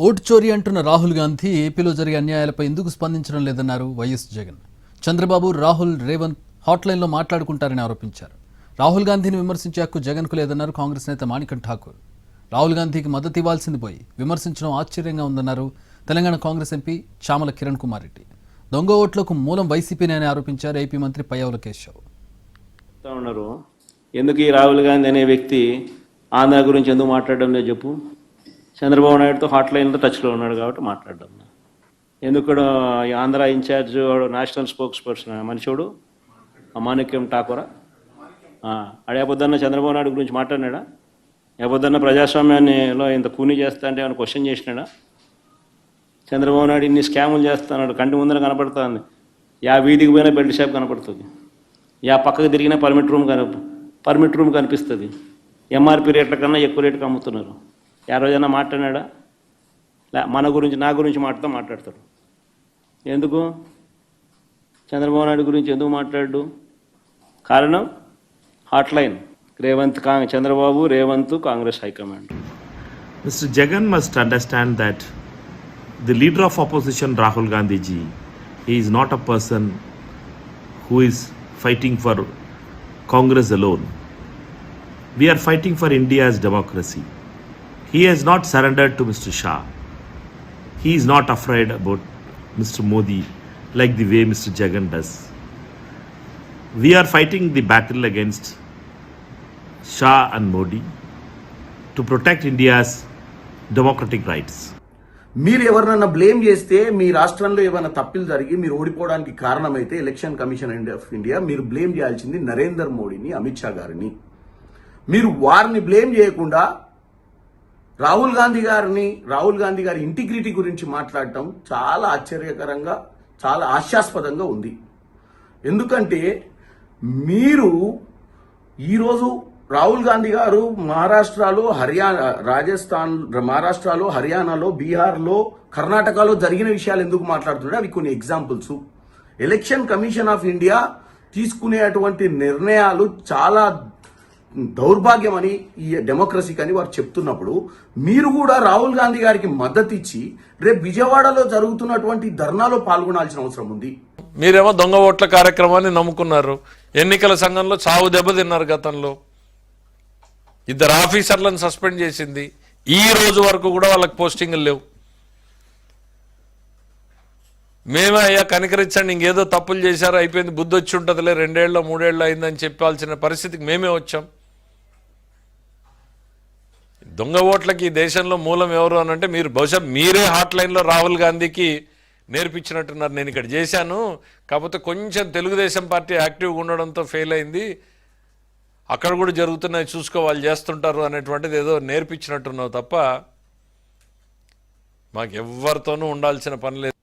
Vote చోరీ అంటున్న రాహుల్ గాంధీ ఏపీలో జరిగే అన్యాయాలపై ఎందుకు స్పందించడం లేదన్నారు వైఎస్ జగన్. చంద్రబాబు, రాహుల్, రేవంత్ హాట్లైన్లో మాట్లాడుకుంటారని ఆరోపించారు. రాహుల్ గాంధీని విమర్శించే హక్కు జగన్కు లేదన్నారు కాంగ్రెస్ నేత మాణిక్ ఠాకూర్. రాహుల్ గాంధీకి మద్దతు ఇవ్వాల్సింది పోయి విమర్శించడం ఆశ్చర్యంగా ఉందన్నారు తెలంగాణ కాంగ్రెస్ ఎంపీ చామల కిరణ్ కుమార్ రెడ్డి. దొంగ ఓట్లకు మూలం వైసీపీనే అని ఆరోపించారు ఏపీ మంత్రి పయ్యావుల కేశవ్. ఎందుకు ఈ రాహుల్ గాంధీ అనే వ్యక్తి ఆంధ్ర గురించి ఎందుకు మాట్లాడడం లేదు చెప్పు. చంద్రబాబు నాయుడుతో హాట్లైన్లో టచ్లో ఉన్నాడు కాబట్టి మాట్లాడడం. ఎందుకు Andhra incharge national spokesperson మనిషివాడు మాణిక్యం ఠాకూరా అడేపొద్దన్న చంద్రబాబు నాయుడు గురించి మాట్లాడినాడా? ఏపొద్దన్న ప్రజాస్వామ్యాన్నిలో ఇంత కూని చేస్తా అంటే ఏమైనా క్వశ్చన్ చేసినాడా? చంద్రబాబు నాయుడు ఇన్ని స్కాములు చేస్తున్నాడు, కంటి ముందర కనపడుతుంది. యా వీధికి పోయినా బెల్ట్ షాప్ కనపడుతుంది, యా పక్కకు తిరిగినా పర్మిట్ రూమ్ కనిపిస్తుంది. ఎంఆర్పి రేట్ల కన్నా ఎక్కువ రేటుకి అమ్ముతున్నారు. ఏ రోజైనా మాట్లాడినాడా? మన గురించి నా గురించి మాట్లాడతాడు. ఎందుకు చంద్రబాబు నాయుడు గురించి ఎందుకు మాట్లాడు? కారణం hotline Revanth Chandrababu Revanth Congress high command. Mr. Jagan must understand that the leader of opposition Rahul Gandhi ji, he is not a person who is fighting for Congress alone. We are fighting for India's democracy. He has not surrendered to Mr. Shah. He is not afraid about Mr. Modi like the way Mr. Jagan does. We are fighting the battle against Shah and Modi to protect India's democratic rights. మీరు ఎవరినన్నా blame చేస్తే మీ రాష్ట్రంలో ఏమైనా తప్పులు జరిగి మీరు ఓడిపోవడానికి కారణమైతే election commission of India మీరు బ్లేమ్ చేయాల్సింది నరేంద్ర మోడీని, అమిత్ షా గారిని. మీరు వారిని బ్లేమ్ చేయకుండా రాహుల్ గాంధీ గారి ఇంటిగ్రిటీ గురించి మాట్లాడటం చాలా ఆశ్చర్యకరంగా, చాలా హాస్యాస్పదంగా ఉంది. ఎందుకంటే మీరు ఈరోజు రాహుల్ గాంధీ గారు మహారాష్ట్రలో, హర్యానాలో, బీహార్లో, కర్ణాటకలో జరిగిన విషయాలు ఎందుకు మాట్లాడుతున్నాడు? అవి కొన్ని examples. Election commission of India తీసుకునేటువంటి నిర్ణయాలు చాలా దౌర్భాగ్యమని, ఈ డెమోక్రసీకి అని వారు చెప్తున్నప్పుడు మీరు కూడా రాహుల్ గాంధీ గారికి మద్దతు ఇచ్చి రేపు విజయవాడలో జరుగుతున్నటువంటి ధర్నాలో పాల్గొనాల్సిన అవసరం ఉంది. మీరేమో దొంగ ఓట్ల కార్యక్రమాన్ని నమ్ముకున్నారు. ఎన్నికల సంఘంలో చావు దెబ్బతిన్నారు. గతంలో 2 ఆఫీసర్లను సస్పెండ్ చేసింది. ఈ రోజు వరకు కూడా వాళ్ళకి పోస్టింగ్లు లేవు. మేమే అయ్యా కనికరించండి, ఇంకేదో తప్పులు చేశారు, అయిపోయింది, బుద్ధి వచ్చి ఉంటుందిలే, 2 ఏళ్ళు 3 ఏళ్ళు అయిందని చెప్పాల్సిన పరిస్థితికి మేమే వచ్చాం. దొంగ ఓట్లకి ఈ దేశంలో మూలం ఎవరు అని అంటే మీరు బహుశా మీరే హాట్లైన్లో రాహుల్ గాంధీకి నేర్పించినట్టున్నారు. నేను ఇక్కడ చేశాను, కాకపోతే కొంచెం తెలుగుదేశం పార్టీ యాక్టివ్గా ఉండడంతో ఫెయిల్ అయింది, అక్కడ కూడా జరుగుతున్నాయి చూసుకో, వాళ్ళు చేస్తుంటారు అనేటువంటిది ఏదో నేర్పించినట్టున్నావు తప్ప మాకు ఎవరితోనూ ఉండాల్సిన పని లేదు.